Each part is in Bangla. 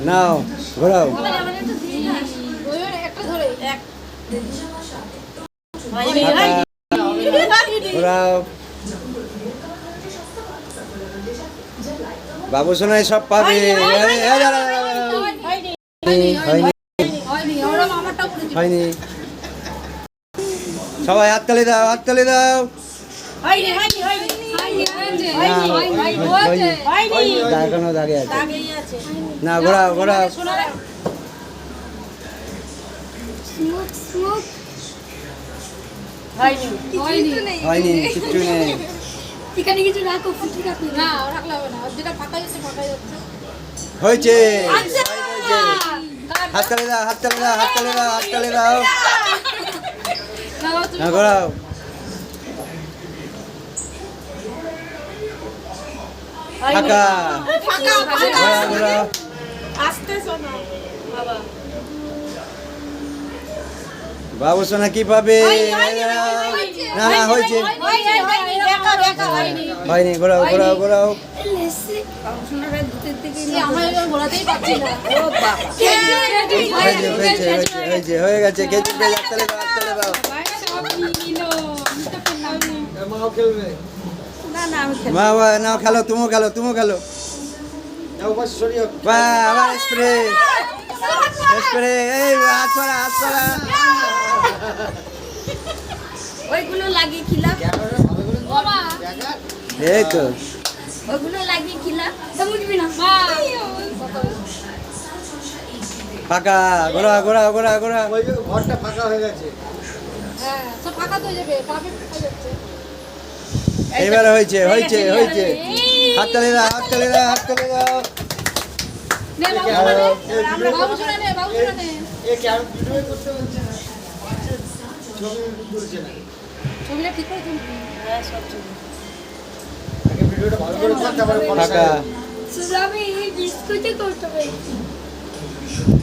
নাও ঘোরাও ঘোরাও বাবু সোনাই সব পাবে হয়নি সবাই হাততালি দাও হাততালি দাও এখনো দাগে আছে না ঘোরাও ঘোরাও হয়নি কিচ্ছু নেই এখানে কিছু রাখো ফুটি রাখো না রাখলে হবে না যেটা ফাঁকা যাচ্ছে ফাঁকা যাচ্ছে হয়েছে হাততালি দাও হাততালি দাও হাততালি দাও হাততালি দাও না ঘোরাও ফাঁকা ঘোরাও ঘোরাও আস্তে শোনো বাবা বাবু সোনা কি পাবে না না হয়েছে হয়নি ঘোরাও ঘোরাও ঘোরাও হয়েছে হয়ে গেছে খেজুর পেয়ে হাততালি দাও হাততালি দাও মা নাও খেলো তুমিও খেলো তুমিও খেলো আবার স্প্রে স্প্রে এই হাত ছড়া হাত ছড়া ওইগুলো লাগিয়ে খিলাম এই তো ওইগুলো লাগিয়ে খিলাম তো বুঝবি না ফাঁকা ঘোরা ঘোরা ঘোরা ঘোরা ঘরটা ফাঁকা হয়ে গেছে হ্যাঁ সব ফাঁকা তো যাবে পাবে ফাঁকা যাচ্ছে এবারে হয়েছে হয়েছে হয়েছে হাততালি দাও হাততালি দাও হাততালি দাও নে বাবু শোনা নে বাবু শোনা নে এ কি আর ভিডিও করতে হচ্ছে না ছবি তুলছে না ছবিটা ঠিক করে তুলবি হ্যাঁ সব ছবি আগে ভিডিওটা ভালো করে কর তারপরে ফাঁকা সুরামি বিস্কুটে করতে হবে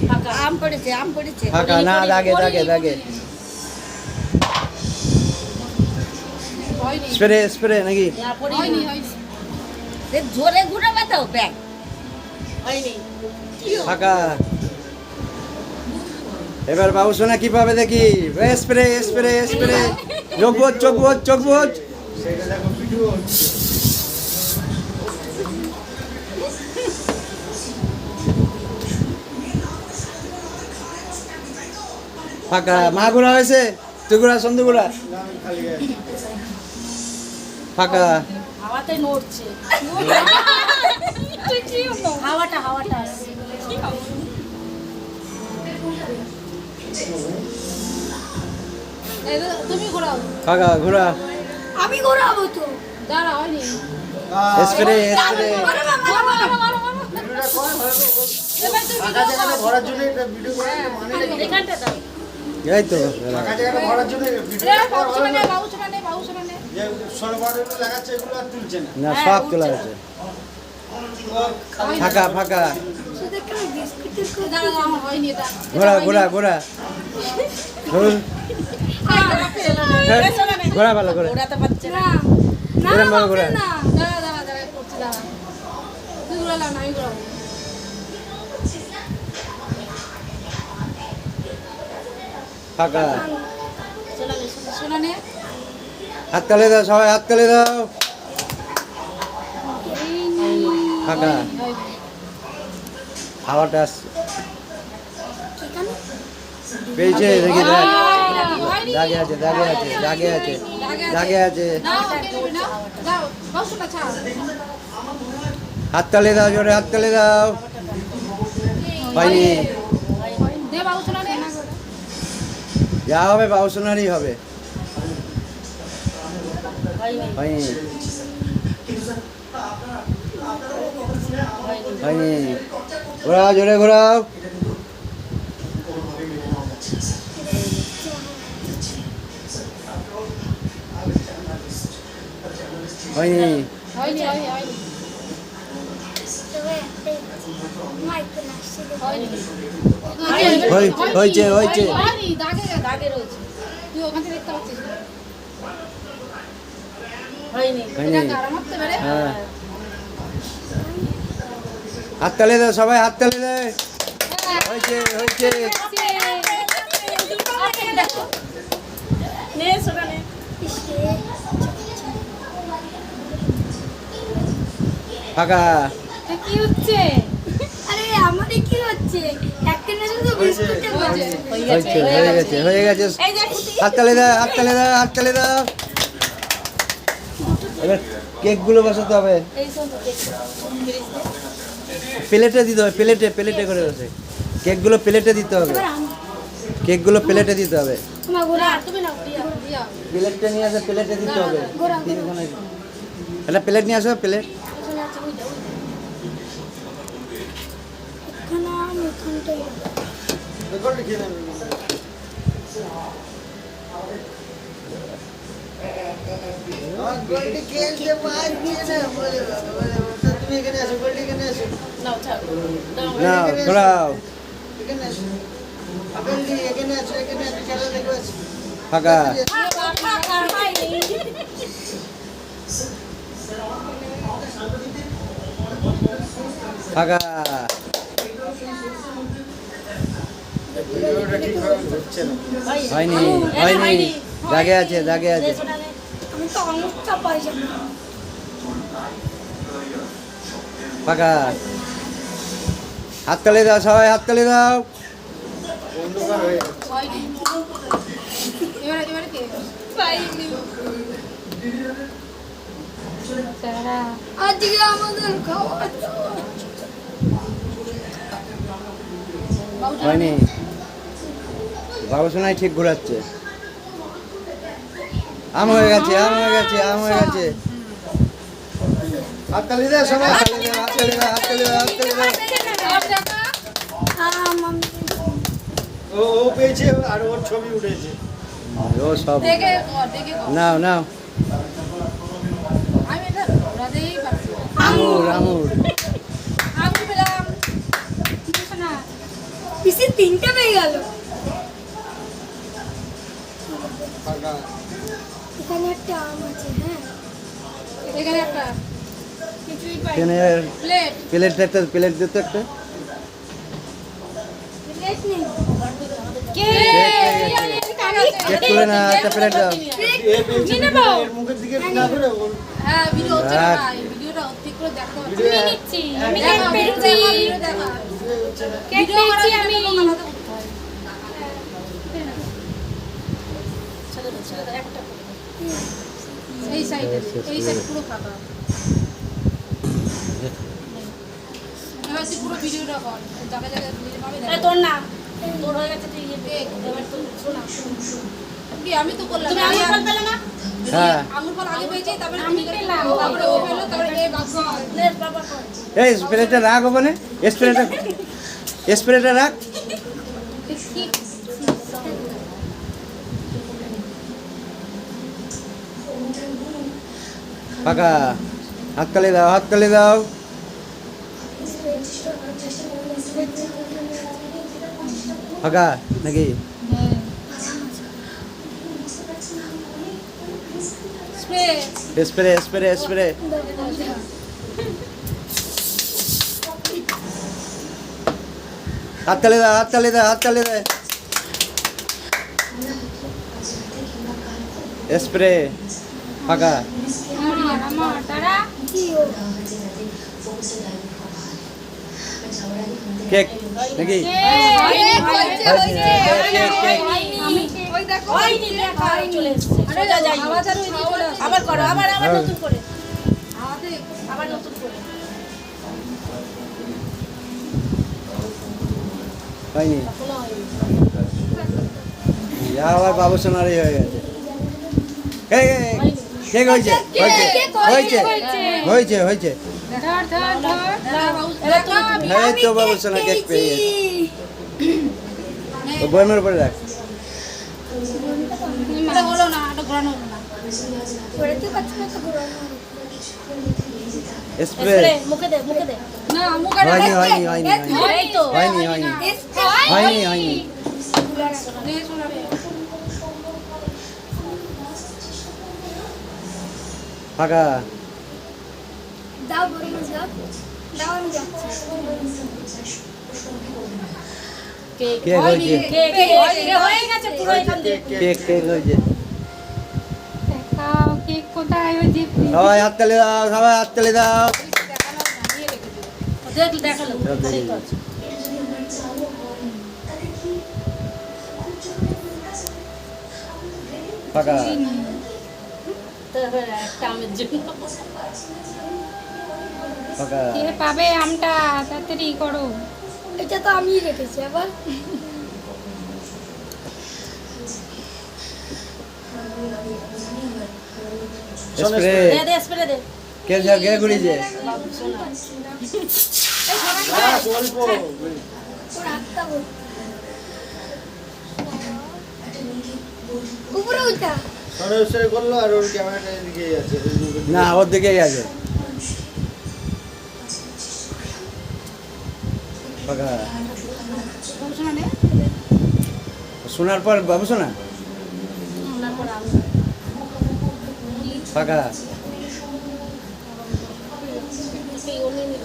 ফাঁকা আম পড়েছে ফাঁকা না দাগে দাগে দাগে হয়নি স্প্রে স্প্রে নাকি হয়নি হয়নি জোরে ঘুরাবে তো ব্যাগ হয়নি ফাঁকা এবার বাবু সোনা কি পাবে দেখি স্প্রে স্প্রে স্প্রে চোখ বোঝ চোখ বোঝ চোখ বোঝ সেটা দেখো ভিডিও ফাঁকা মা ঘোরা হয়েছে তুই ঘোরা সন্ধু ঘোরা খালি গায়ে ফাঁকা হাওয়াতে নড়ছে হাওয়াটা তুমি ঘোরাও ফাঁকা ঘোরা আমি ঘোরাবো তো দাঁড়া হয়নি স্প্রে স্প্রে ভিডিওটা কর ভালো ফাঁকা জায়গাটা ভরার জন্য এটা ভিডিও করে মানে এখানটা দাও এই তো ফাঁকা জায়গাটা ভরার জন্য ভিডিওটা কর ভালো না বাবু শোনা নে যে সরবরাহগুলো লাগাচ্ছে এগুলো আর তুলছে না না সব তোলা হয়েছে ফাঁকা ফাঁকা দাঁড়া আমার হয়নি এটা ঘোরা ঘোরা ঘোরা ধরুন ঘোরা ভালো করে ওরা তো পাচ্ছে না এরম ভাবে ঘোরা দাঁড়া করছি দাঁড়া তুই ঘোরালাম না আমি ঘোরাবো ফাঁকা শোনা নে হাততালি দাও সবাই হাততালি দাও ফাঁকা হাওয়াটা আসছে পেয়েছে দেখি দেখ দাগে আছে দাগে আছে দাগে আছে দাগে আছে হাততালি দাও জোরে হাততালি দাও হয়নি যা হবে বাউসোনারই হবে হয়নি হয়নি ঘোরাও জোরে ঘোরাও হয়নি হয়েছে হয়েছে দাগে রয়েছে তুই ওখান থেকে দেখতে পাচ্ছিস না হয়নি হয়নি এটা কারা মারতে পারে হ্যাঁ হাততালি দাও সবাই, হাততালি দেয়। হয়েছে হয়েছে। ফাঁকা। কি হচ্ছে? আরে আমারে কি হচ্ছে? একটা না শুধু বিস্কুটটা বাজে। হয়েছে হয়ে গেছে হয়ে গেছে। হাততালি দাও হাততালি দাও হাততালি দাও। এবার কেকগুলো বসাতে হবে, প্লেটে দিতে হবে, প্লেটে প্লেটে করে বসে কেকগুলো প্লেটে দিতে হবে, কেকগুলো প্লেটে দিতে হবে। তোমার গোরা তুমি না দিয়া। প্লেটটা নিয়ে আসে, প্লেটে দিতে হবে। একটা প্লেট নিয়ে আসো, প্লেট। এখানে আছে ওইটা ওইটা। এখানে আমি এখানটাই। রেকর্ড খেয়ে নেবে। আমার গোল্ডি খেলতে পারছি না বলে তুমি এখানে আসো, গোল্ডি এখানে আসো। নাও ঘোরাও। এখানে আসো গোল্ডি, এখানে আসো, এখানে আসো, খেলা দেখো আসো। ফাঁকা। ফাঁকা। ভিডিওটা ঠিকভাবে হচ্ছে না। হয়নি হয়নি, দাগে আছে দাগে আছে। আমি তো অনেকটা পাইছি। ফাঁকা। হাততালি দাও সবাই, হাততালি দাও। অন্ধকার হয়ে যাচ্ছে। হয়নি। এবারে কে? পাইনি। আজকে আমাদের খাওয়া হয়নি, বাবু সোনাই ঠিক ঘোরাচ্ছে। আম হয়ে গেছে আম হয়ে গেছে আম হয়ে গেছে। হাততালি দাও সবাই, হাততালি দাও হাততালি দাও হাততালি দাও হাততালি দাও। ও পেয়েছে আর ওর ছবি উঠেছে। ও সব দেখে নাও নাও। আমি এটা রাতেই পারছি। আঙুর আঙুর। আমি পেলাম না, পিসি তিনটা পেয়ে গেল। ফাঁকা। এখানে একটা আম আছে। হ্যাঁ, এখানে একটা কিছুই পাই। এখানে প্লেট প্লেট একটা প্লেট দিতে একটা। প্লেট নেই। কে কেক তুলে না, একটা প্লেট দাও। এ পেয়েছে নেবো। এর মুখের দিকে না করে ওর হ্যাঁ, ভিডিও হচ্ছে না, রাখ। এই ভিডিওটা ঠিক করে দেখতে হবে। ভিডিও আমি নিচ্ছি, আমি কেক পেয়েছি। কেক পেয়েছি আমি। এই সাইডে, এই সাইড পুরো ফাঁকা। এবার তুই পুরো ভিডিওটা কর, জায়গায় জায়গায় ভিডিও পাবে না। তোর না তোর হয়ে গেছে তুই এবার তো শোনা। কি আমি তো করলাম। তুমি আঙুর ফল পেলে না? হ্যাঁ আঙুর ফল আগে পেয়েছি, তারপরে আমি পেলাম, তারপরে ও পেলো, তারপরে এ বাবা। লেস বাবা কর। এই স্প্রেটা রাখ ওখানে, স্প্রেটা স্প্রেটা রাখ। ফাঁকা। হাততালি দাও হাততালি দাও। ফাঁকা নাকি? Spray spray spray spray. হাততালি দাও হাততালি দাও হাততালি দাও। স্প্রে। ফাঁকা। আমার তারা কি ও কেক নাকি? আমি ওই দেখো হয়নি লেখা চলে এসেছে। সোজা যাই। আবার করো, আবার আবার নতুন করে। আবার নতুন করে। হয়নি, আবার বাবু সোনারই হয়ে গেছে। এই কেক হয়েছে হয়েছে হয়েছে হয়েছে হয়েছে। ধর ধর ধর এই তো বাবু সোনা কেক পেয়ে গেছে। ও বইমের উপরে রাখ। এটা হলো না, এটা ঘোরানো হলো না। ঘোরাতে পারছি না তো ঘোরানো। স্প্রে। স্প্রে মুখে দে মুখে দে। না মুখে হয়নি হয়নি হয়নি এই তো হয়নি হয়নি হয়নি হয়নি। ফাঁকা। দাও বড় মাছ দাও। দাও আমি যাচ্ছি। কেক কেক হয়নি, হয়েছে। কেক হয়ে গেছে পুরো এখান দিয়ে। কেক কেক হয়েছে। দেখাও কেক কোথায় ওই যে সবাই হাততালি দাও, সবাই হাততালি দাও। দেখালো সব দেখে ঠিক আছে। ফাঁকা। তারপরে একটা আমের জন্য ফাঁকা। কে পাবে আমটা তাড়াতাড়ি করো। এটা তো আমি রেখেছি আবার। স্প্রে। দে স্প্রে দে। কে কে গুলিছে? বাবু শোনা অল্প ওর হাতটা বল। উপরে ওইটা। সরে করলো আর ওর ক্যামেরাটা এদিকে আছে না, ওর দিকেই আছে। ফাঁকা। বাবু শোনা নে শোনার পর বাবু শোনা। শোনার পর আমি ফাঁকা। এই ওনে নি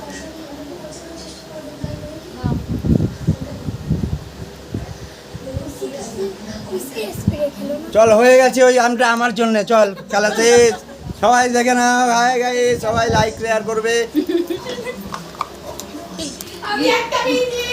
স্প্রে খেলো না। চল, হয়ে গেছে ওই আমটা আমার জন্য। চল খেলা শেষ। সবাই দেখে নাও, হাই গাইস, সবাই লাইক শেয়ার করবে। আমি একটা দিয়েছি।